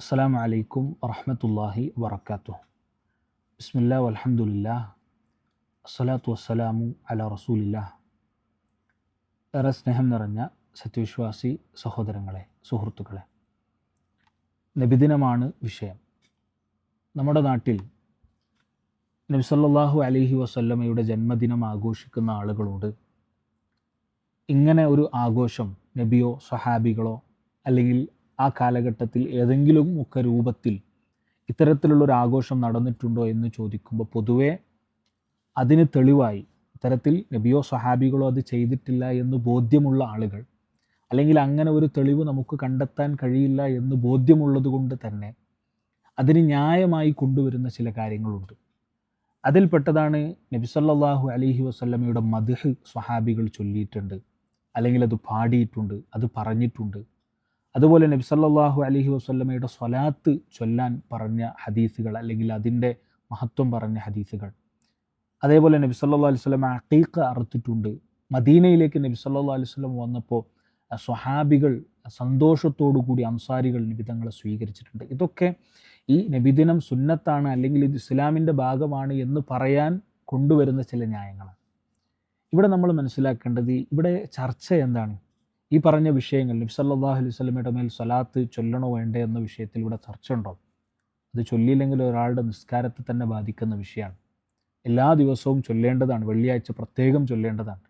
അസ്സലാമു അലൈക്കും വറഹ്മത്തുള്ളാഹി വബറകാതുഹു. ബിസ്മില്ലാ വൽഹംദുലില്ലാ അസ്സലാത്തു വസ്സലാമു അലാ റസൂലില്ലാ. ഏറെ സ്നേഹം നിറഞ്ഞ സത്യവിശ്വാസി സഹോദരങ്ങളെ, സുഹൃത്തുക്കളെ, നബിദിനമാണ് വിഷയം. നമ്മുടെ നാട്ടിൽ നബി സല്ലല്ലാഹു അലൈഹി വസല്ലമയുടെ ജന്മദിനം ആഘോഷിക്കുന്ന ആളുകളോട് ഇങ്ങനെ ഒരു ആഘോഷം നബിയോ സ്വഹാബികളോ അല്ലെങ്കിൽ ആ കാലഘട്ടത്തിൽ ഏതെങ്കിലും ഒക്കെ രൂപത്തിൽ ഇത്തരത്തിലുള്ളൊരു ആഘോഷം നടന്നിട്ടുണ്ടോ എന്ന് ചോദിക്കുമ്പോൾ പൊതുവെ അതിന് തെളിവായി ഇത്തരത്തിൽ നബിയോ സ്വഹാബികളോ അത് ചെയ്തിട്ടില്ല എന്ന് ബോധ്യമുള്ള ആളുകൾ, അല്ലെങ്കിൽ അങ്ങനെ ഒരു തെളിവ് നമുക്ക് കണ്ടെത്താൻ കഴിയില്ല എന്ന് ബോധ്യമുള്ളത് കൊണ്ട് തന്നെ അതിന് ന്യായമായി കൊണ്ടുവരുന്ന ചില കാര്യങ്ങളുണ്ട്. അതിൽപ്പെട്ടതാണ് നബി സല്ലല്ലാഹു അലൈഹി വസല്ലമയുടെ മദ്ഹ് സ്വഹാബികൾ ചൊല്ലിയിട്ടുണ്ട്, അല്ലെങ്കിൽ അത് പാടിയിട്ടുണ്ട്, അത് പറഞ്ഞിട്ടുണ്ട്. അതുപോലെ നബി സല്ലല്ലാഹു അലൈഹി വസല്ലമയുടെ സ്വലാത്ത് ചൊല്ലാൻ പറഞ്ഞ ഹദീസുകൾ, അല്ലെങ്കിൽ അതിൻ്റെ മഹത്വം പറഞ്ഞ ഹദീസുകൾ. അതേപോലെ നബി സല്ലല്ലാഹു അലൈഹി വസല്ലം അഖീഖ അറുത്തിട്ടുണ്ട്. മദീനയിലേക്ക് നബി സല്ലല്ലാഹു അലൈഹി വസല്ലം വന്നപ്പോൾ സ്വഹാബികൾ സന്തോഷത്തോടു കൂടി അൻസാരികൾ നബിതങ്ങളെ സ്വീകരിച്ചിട്ടുണ്ട്. ഇതൊക്കെ ഈ നബിദിനം സുന്നത്താണ്, അല്ലെങ്കിൽ ഇത് ഇസ്ലാമിൻ്റെ ഭാഗമാണ് എന്ന് പറയാൻ കൊണ്ടുവരുന്ന ചില ന്യായങ്ങളാണ്. ഇവിടെ നമ്മൾ മനസ്സിലാക്കേണ്ടത്, ഇവിടെ ചർച്ച എന്താണ്? ഈ പറഞ്ഞ വിഷയങ്ങൾ, നബി സല്ലല്ലാഹു അലൈഹി വസല്ലമയുടെ മേൽ സ്വലാത്ത് ചൊല്ലണോ വേണ്ടേ എന്ന വിഷയത്തിൽ ഇവിടെ ചർച്ച ഉണ്ടോ? അത് ചൊല്ലിയില്ലെങ്കിൽ ഒരാളുടെ നിസ്കാരത്തെ തന്നെ ബാധിക്കുന്ന വിഷയമാണ്. എല്ലാ ദിവസവും ചൊല്ലേണ്ടതാണ്, വെള്ളിയാഴ്ച പ്രത്യേകം ചൊല്ലേണ്ടതാണ്.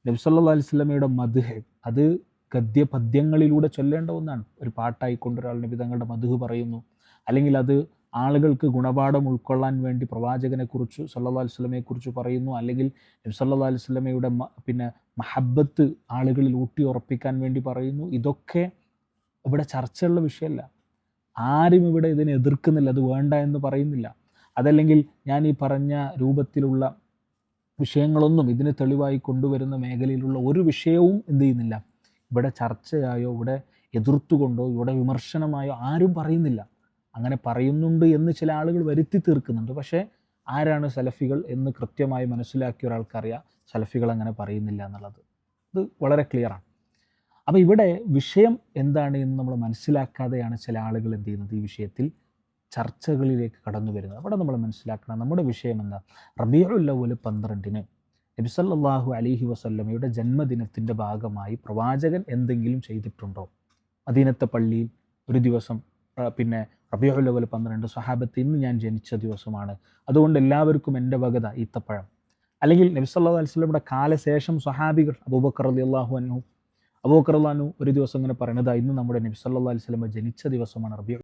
നബി സല്ലല്ലാഹു അലൈഹി വസല്ലമയുടെ മദ്ഹ് അത് ഗദ്യപദ്യങ്ങളിലൂടെ ചൊല്ലേണ്ട ഒന്നാണ്. ഒരു പാട്ടായിക്കൊണ്ട് ഒരാൾ നബി തങ്ങളുടെ മദ്ഹ് പറയുന്നു, അല്ലെങ്കിൽ അത് ആളുകൾക്ക് ഗുണപാഠം ഉൾക്കൊള്ളാൻ വേണ്ടി പ്രവാചകനെക്കുറിച്ച് സല്ലല്ലാഹു അലൈഹി വസല്ലമയെക്കുറിച്ച് പറയുന്നു, അല്ലെങ്കിൽ നബി സല്ലല്ലാഹു അലൈഹി വസല്ലമയുടെ മഹബ്ബത്ത് ആളുകളിൽ ഊട്ടി ഉറപ്പിക്കാൻ വേണ്ടി പറയുന്നു. ഇതൊക്കെ ഇവിടെ ചർച്ചയുള്ള വിഷയമല്ല. ആരും ഇവിടെ ഇതിനെ എതിർക്കുന്നില്ല, അത് വേണ്ട എന്ന് പറയുന്നില്ല. അതല്ലെങ്കിൽ ഞാൻ ഈ പറഞ്ഞ രൂപത്തിലുള്ള വിഷയങ്ങളൊന്നും ഇതിന് തെളിവായി കൊണ്ടുവരുന്ന മേഖലയിലുള്ള ഒരു വിഷയവും എന്ത് ചെയ്യുന്നില്ല, ഇവിടെ ചർച്ചയായോ ഇവിടെ എതിർത്തുകൊണ്ടോ ഇവിടെ വിമർശനമായോ ആരും പറയുന്നില്ല. അങ്ങനെ പറയുന്നുണ്ട് എന്ന് ചില ആളുകൾ വരുത്തി തീർക്കുന്നുണ്ട്. പക്ഷേ ആരാണ് സലഫികൾ എന്ന് കൃത്യമായി മനസ്സിലാക്കിയ ഒരാൾക്കറിയാം സലഫികൾ അങ്ങനെ പറയുന്നില്ല എന്നുള്ളത്. ഇത് വളരെ ക്ലിയറാണ്. അപ്പോൾ ഇവിടെ വിഷയം എന്താണ് എന്ന് നമ്മൾ മനസ്സിലാക്കാതെയാണ് ചില ആളുകൾ എന്ത് ചെയ്യുന്നത്, ഈ വിഷയത്തിൽ ചർച്ചകളിലേക്ക് കടന്നു വരുന്നത്. അവിടെ നമ്മൾ മനസ്സിലാക്കണം, നമ്മുടെ വിഷയം എന്താ? റബീഉൽ അവ്വൽ 12 നബി സല്ലല്ലാഹു അലൈഹി വസല്ലമയുടെ ജന്മദിനത്തിൻ്റെ ഭാഗമായി പ്രവാചകൻ എന്തെങ്കിലും ചെയ്തിട്ടുണ്ടോ? മദീനത്തെ പള്ളിയിൽ ഒരു ദിവസം റബീഉൽ അവ്വൽ 12 സ്വഹാബത്ത്, ഇന്ന് ഞാൻ ജനിച്ച ദിവസമാണ്, അതുകൊണ്ട് എല്ലാവർക്കും എൻ്റെ വകത ഈത്തപ്പഴം. അല്ലെങ്കിൽ നബി സല്ലല്ലാഹു അലൈഹി വസല്ലമയുടെ കാലശേഷം സ്വഹാബികൾ അബൂബക്കർ റളിയല്ലാഹു അൻഹു ഒരു ദിവസം ഇങ്ങനെ പറയുന്നത്, ഇന്ന് നമ്മുടെ നബി സല്ലല്ലാഹു അലൈഹി വസല്ലമ ജനിച്ച ദിവസമാണ്, റബീഉൽ